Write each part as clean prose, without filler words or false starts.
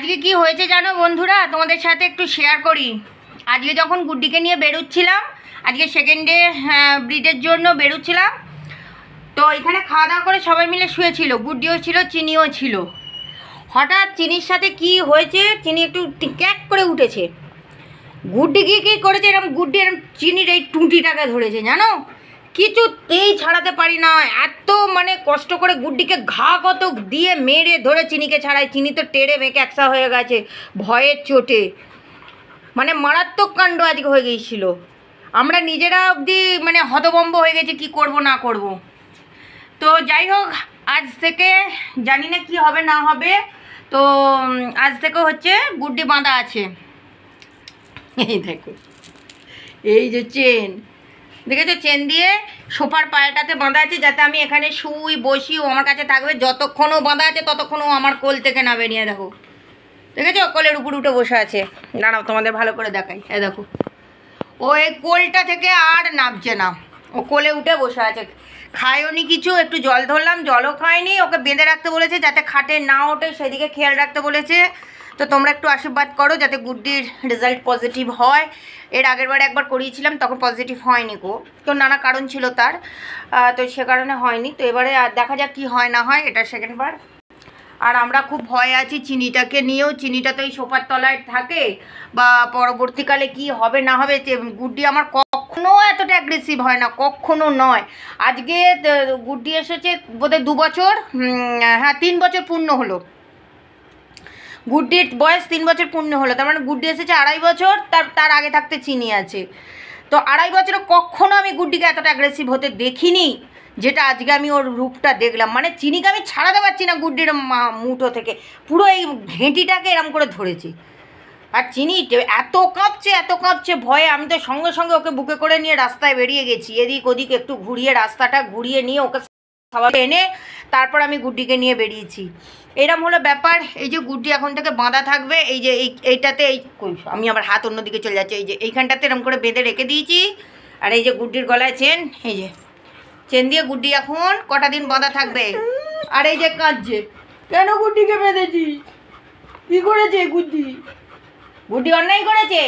আজকে কি হয়েছে জানো বন্ধুরা, তোমাদের সাথে একটু শেয়ার করি। আজকে যখন গুড্ডিকে নিয়ে বেরোচ্ছিলাম, আজকে সেকেন্ডে ব্রিডের জন্য বেরোচ্ছিলাম, তো এখানে খাওয়া দাওয়া করে সবাই মিলে শুয়েছিল, গুড্ডিও ছিল, চিনিও ছিল। হঠাৎ চিনির সাথে কি হয়েছে, চিনি একটু ক্যাক করে উঠেছে। গুড্ডি গিয়ে কী করেছে, এরকম গুড্ডি এরকম চিনির এই টুঁটিটাকে ধরেছে জানো, কিছুতেই ছাড়াতে পারি না। এত মানে কষ্ট করে গুড্ডিকে ঘা কত দিয়ে মেরে ধরে চিনিকে ছাড়াই, চিনি তো টেড়ে বেঁকে একসা হয়ে গেছে ভয়ের চোটে। মানে মারাত্মক কাণ্ড আজকে হয়ে গিয়েছিল। আমরা নিজেরা অবধি মানে হতভম্ব হয়ে গেছে, কি করব না করব। তো যাই হোক, আজ থেকে জানি না কি হবে না হবে, তো আজ থেকে হচ্ছে গুড্ডি বাঁধা আছে। এই দেখো, এই যে চেন দেখেছো, চেন দিয়ে সোফার পায়াটাতে বাঁধা আছে, যাতে আমি এখানে শুই বসি, ও আমার কাছে থাকবে। যতক্ষণও বাঁধা আছে ততক্ষণও আমার কোল থেকে নামে নিয়ে, দেখো দেখেছো, কোলের উপর উঠে বসে আছে। দাঁড়াও তোমাদের ভালো করে দেখাই। এ দেখো, ও এই কোলটা থেকে আর নামছে না, ও কোলে উঠে বসে আছে। খায়ও নি কিছু, একটু জল ধরলাম, জলও খায়নি। ওকে বেঁধে রাখতে বলেছে যাতে খাটে না ওঠে, সেদিকে খেয়াল রাখতে বলেছে। তো তোমরা একটু আশীর্বাদ করো যাতে গুড্ডির রেজাল্ট পজিটিভ হয়। এর আগের বারে একবার করিয়েছিলাম, তখন পজিটিভ হয়নি গো, তো নানা কারণ ছিল তার, তো সে কারণে হয়নি। তো এবারে দেখা যাক কী হয় না হয়, এটা সেকেন্ড বার। আর আমরা খুব ভয়ে আছি চিনিটাকে নিয়েও। চিনিটা তো এই সোফার তলায় থাকে, বা পরবর্তীকালে কি হবে না হবে। গুড্ডি আমার কখনো এতটা অ্যাগ্রেসিভ হয় না, কখনো নয়। আজকে গুড্ডি এসেছে বোধহয় 2 বছর, হ্যাঁ 3 বছর পূর্ণ হলো। গুড্ডির বয়স 3 বছর পূর্ণ হলো, তার মানে গুড্ডি এসেছে 2.5 বছর, তার আগে থাকতে চিনি আছে। তো 2.5 বছরে কখনো আমি গুড্ডিকে এতটা অ্যাগ্রেসিভ হতে দেখিনি, যেটা আজকে আমি ওর রূপটা দেখলাম। মানে চিনিকে আমি ছাড়াতে পারছি না গুড্ডির মুঠো থেকে, পুরো এই ঘেঁটিটাকে এরম করে ধরেছি। আর চিনি এত কাঁপছে ভয়ে। আমি তো সঙ্গে সঙ্গে ওকে বুকে করে নিয়ে রাস্তায় বেরিয়ে গেছি, এদিক ওদিক একটু ঘুরিয়ে, রাস্তাটা ঘুরিয়ে নিয়ে ওকে খাবার এনে তারপর আমি গুড্ডিকে নিয়ে বেরিয়েছি। এরম হলো ব্যাপার। এই যে গুড্ডি এখন থেকে বাঁধা থাকবে, এই যে এইটাতে, এই আমি আবার হাত অন্যদিকে চলে যাচ্ছে, এই যে এইখানটাতে এরম করে বেঁধে রেখে দিয়েছি। আর এই যে গুড্ডির গলায় চেন, এই যে চেন দিয়ে গুড্ডি এখন কটা দিন বাঁধা থাকবে। আর এই যে কাঁদছে, কেন গুড্ডিকে বেঁধেছি, কী করেছে গুড্ডি? গুড্ডি অন্যায় করেছে,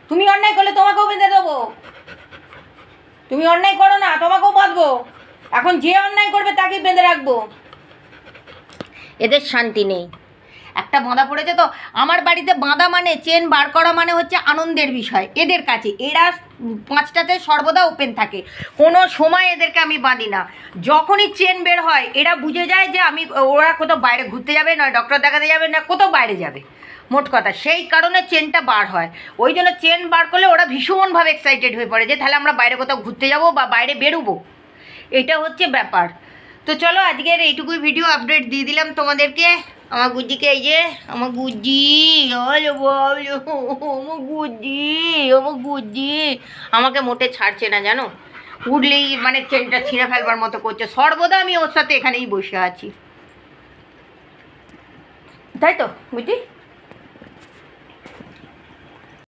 তুমি অন্যায় করলে তোমাকেও বেঁধে দেবো। তুমি অন্যায় করো না, তোমাকেও বাঁধবো। এখন যে অন্যায় করবে তাকেই বেঁধে রাখবো। এদের শান্তি নেই। একটা বাঁধা পড়েছে তো, আমার বাড়িতে বাঁধা মানে, চেন বার করা মানে হচ্ছে আনন্দের বিষয় এদের কাছে। এরা 5টাতে সর্বদা ওপেন থাকে, কোনো সময় এদেরকে আমি বাঁধি না। যখনই চেন বের হয় এরা বুঝে যায় যে ওরা কোথাও বাইরে ঘুরতে যাবে, নয় ডক্টর দেখাতে যাবে, না কোথাও বাইরে যাবে, মোট কথা। সেই কারণে চেনটা বার হয়। ওই জন্য চেন বার করলে ওরা ভীষণভাবে এক্সাইটেড হয়ে পড়ে যে তাহলে আমরা বাইরে কোথাও ঘুরতে যাব বা বাইরে বেরোবো। এটা হচ্ছে ব্যাপার। তো চলো, আজকের এইটুকুই ভিডিও আপডেট দিয়ে দিলাম তোমাদেরকে। আমার গুজ্জিকে, এই যে আমার গুজ্জি, আমার গুজ্জি আমাকে মোটে ছাড়ছে না জানো, উঠলেই মানে চেনটা ছিঁড়ে ফেলবার মতো করছে। সর্বদা আমি ওর সাথে এখানেই বসে আছি, তাই তো গুজ্জি?